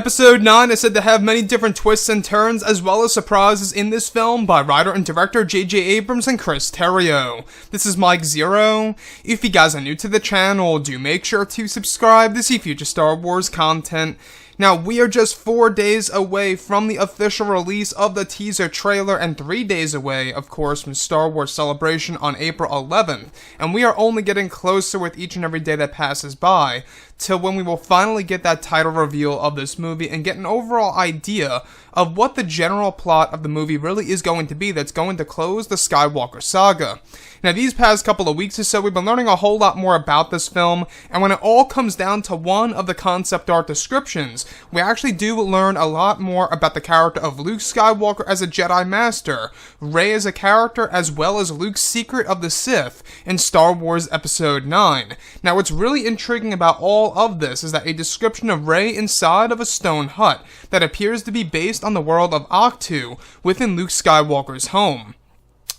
Episode 9 is said to have many different twists and turns, as well as surprises in this film by writer and director J.J. Abrams and Chris Terrio. This is Mike Zero. If you guys are new to the channel, do make sure to subscribe to see future Star Wars content. Now, we are just 4 days away from the official release of the teaser trailer and 3 days away, of course, from Star Wars Celebration on April 11th, and we are only getting closer with each and every day that passes by, till when we will finally get that title reveal of this movie and get an overall idea of what the general plot of the movie really is going to be that's going to close the Skywalker saga. Now, these past couple of weeks or so, we've been learning a whole lot more about this film, and when it all comes down to one of the concept art descriptions, we actually do learn a lot more about the character of Luke Skywalker as a Jedi Master, Rey as a character, as well as Luke's secret of the Sith in Star Wars Episode 9. Now, what's really intriguing about all of this is that a description of Rey inside of a stone hut that appears to be based on the world of Ahch-To within Luke Skywalker's home.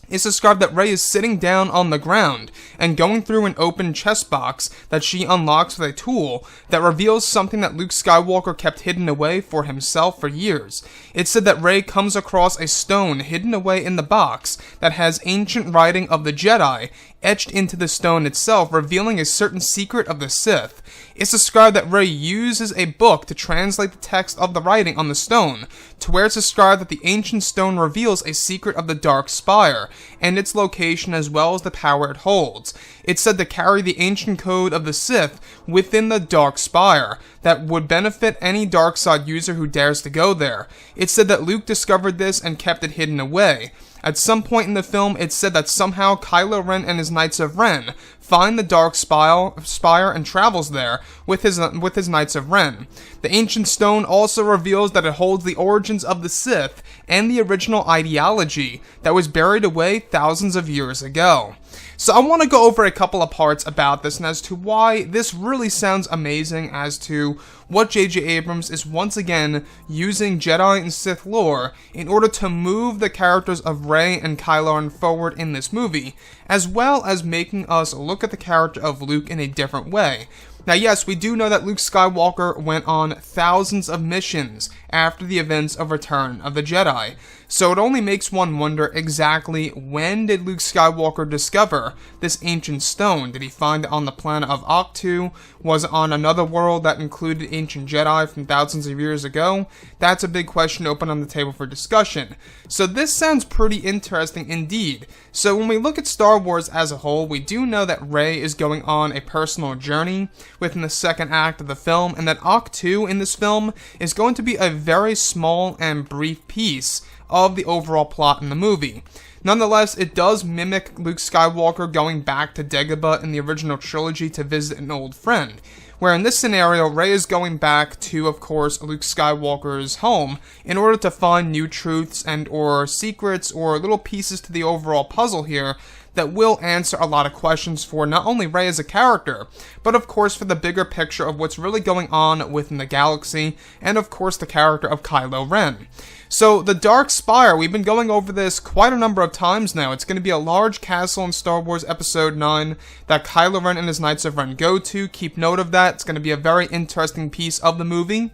It's described that Rey is sitting down on the ground and going through an open chest box that she unlocks with a tool that reveals something that Luke Skywalker kept hidden away for himself for years. It's said that Rey comes across a stone hidden away in the box that has ancient writing of the Jedi etched into the stone itself, revealing a certain secret of the Sith. It's described that Rey uses a book to translate the text of the writing on the stone, to where it's described that the ancient stone reveals a secret of the Dark Spire, and its location as well as the power it holds. It's said to carry the ancient code of the Sith within the Dark Spire, that would benefit any dark side user who dares to go there. It's said that Luke discovered this and kept it hidden away. At some point in the film, it's said that somehow Kylo Ren and his Knights of Ren find the Dark Spire and travels there with his Knights of Ren. The ancient stone also reveals that it holds the origins of the Sith and the original ideology that was buried away thousands of years ago. So I want to go over a couple of parts about this and as to why this really sounds amazing as to what J.J. Abrams is once again using Jedi and Sith lore in order to move the characters of Rey and Kylo Ren forward in this movie, as well as making us look at the character of Luke in a different way. Now, yes, we do know that Luke Skywalker went on thousands of missions after the events of Return of the Jedi, so it only makes one wonder exactly when did Luke Skywalker discover this ancient stone? Did he find it on the planet of Ahch-To? Was it on another world that included ancient Jedi from thousands of years ago? That's a big question open on the table for discussion. So this sounds pretty interesting indeed. So when we look at Star Wars as a whole, we do know that Rey is going on a personal journey within the second act of the film, and that Ahch-To in this film is going to be a very small and brief piece of the overall plot in the movie. Nonetheless, it does mimic Luke Skywalker going back to Dagobah in the original trilogy to visit an old friend, where in this scenario, Rey is going back to, of course, Luke Skywalker's home in order to find new truths and or secrets or little pieces to the overall puzzle here that will answer a lot of questions for not only Rey as a character, but of course for the bigger picture of what's really going on within the galaxy, and of course the character of Kylo Ren. So, the Dark Spire, we've been going over this quite a number of times now. It's going to be a large castle in Star Wars Episode 9 that Kylo Ren and his Knights of Ren go to. Keep note of that. It's going to be a very interesting piece of the movie.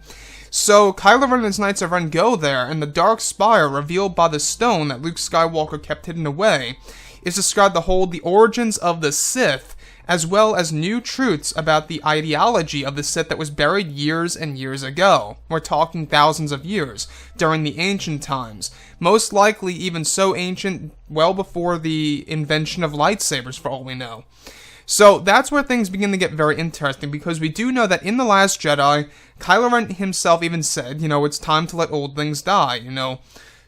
So, Kylo Ren and his Knights of Ren go there, and the Dark Spire, revealed by the stone that Luke Skywalker kept hidden away, is described to hold the origins of the Sith, as well as new truths about the ideology of the Sith that was buried years and years ago. We're talking thousands of years, during the ancient times. Most likely even so ancient, well before the invention of lightsabers, for all we know. So that's where things begin to get very interesting, because we do know that in The Last Jedi, Kylo Ren himself even said, it's time to let old things die,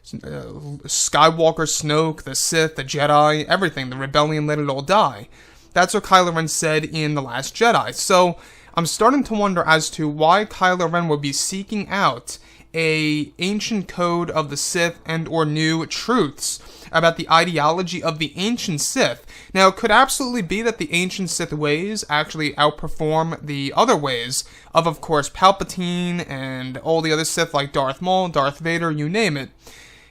Skywalker, Snoke, the Sith, the Jedi, everything, the rebellion, let it all die. That's what Kylo Ren said in The Last Jedi. So I'm starting to wonder as to why Kylo Ren would be seeking out a ancient code of the Sith and or new truths about the ideology of the ancient Sith. Now, it could absolutely be that the ancient Sith ways actually outperform the other ways of course, Palpatine and all the other Sith like Darth Maul, Darth Vader, you name it.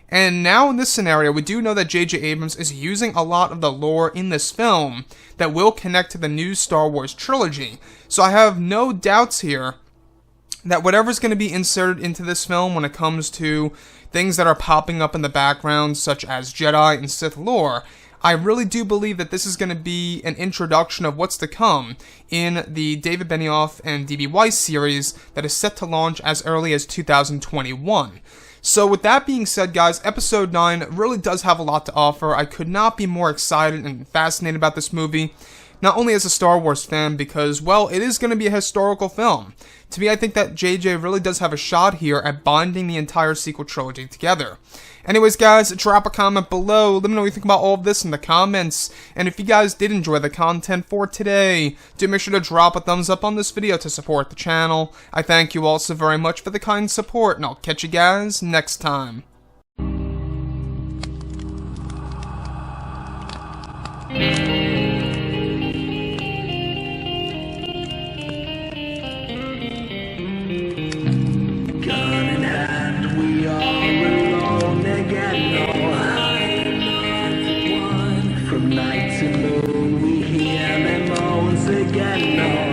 And now in this scenario, we do know that J.J. Abrams is using a lot of the lore in this film that will connect to the new Star Wars trilogy. So I have no doubts here that whatever's going to be inserted into this film when it comes to things that are popping up in the background, such as Jedi and Sith lore, I really do believe that this is going to be an introduction of what's to come in the David Benioff and D.B. Weiss series that is set to launch as early as 2021. So with that being said, guys, Episode 9 really does have a lot to offer. I could not be more excited and fascinated about this movie, not only as a Star Wars fan, because, well, it is going to be a historical film. To me, I think that JJ really does have a shot here at binding the entire sequel trilogy together. Anyways, guys, drop a comment below. Let me know what you think about all of this in the comments. And if you guys did enjoy the content for today, do make sure to drop a thumbs up on this video to support the channel. I thank you all so very much for the kind support, and I'll catch you guys next time. Night to moon, we hear them moans again. No.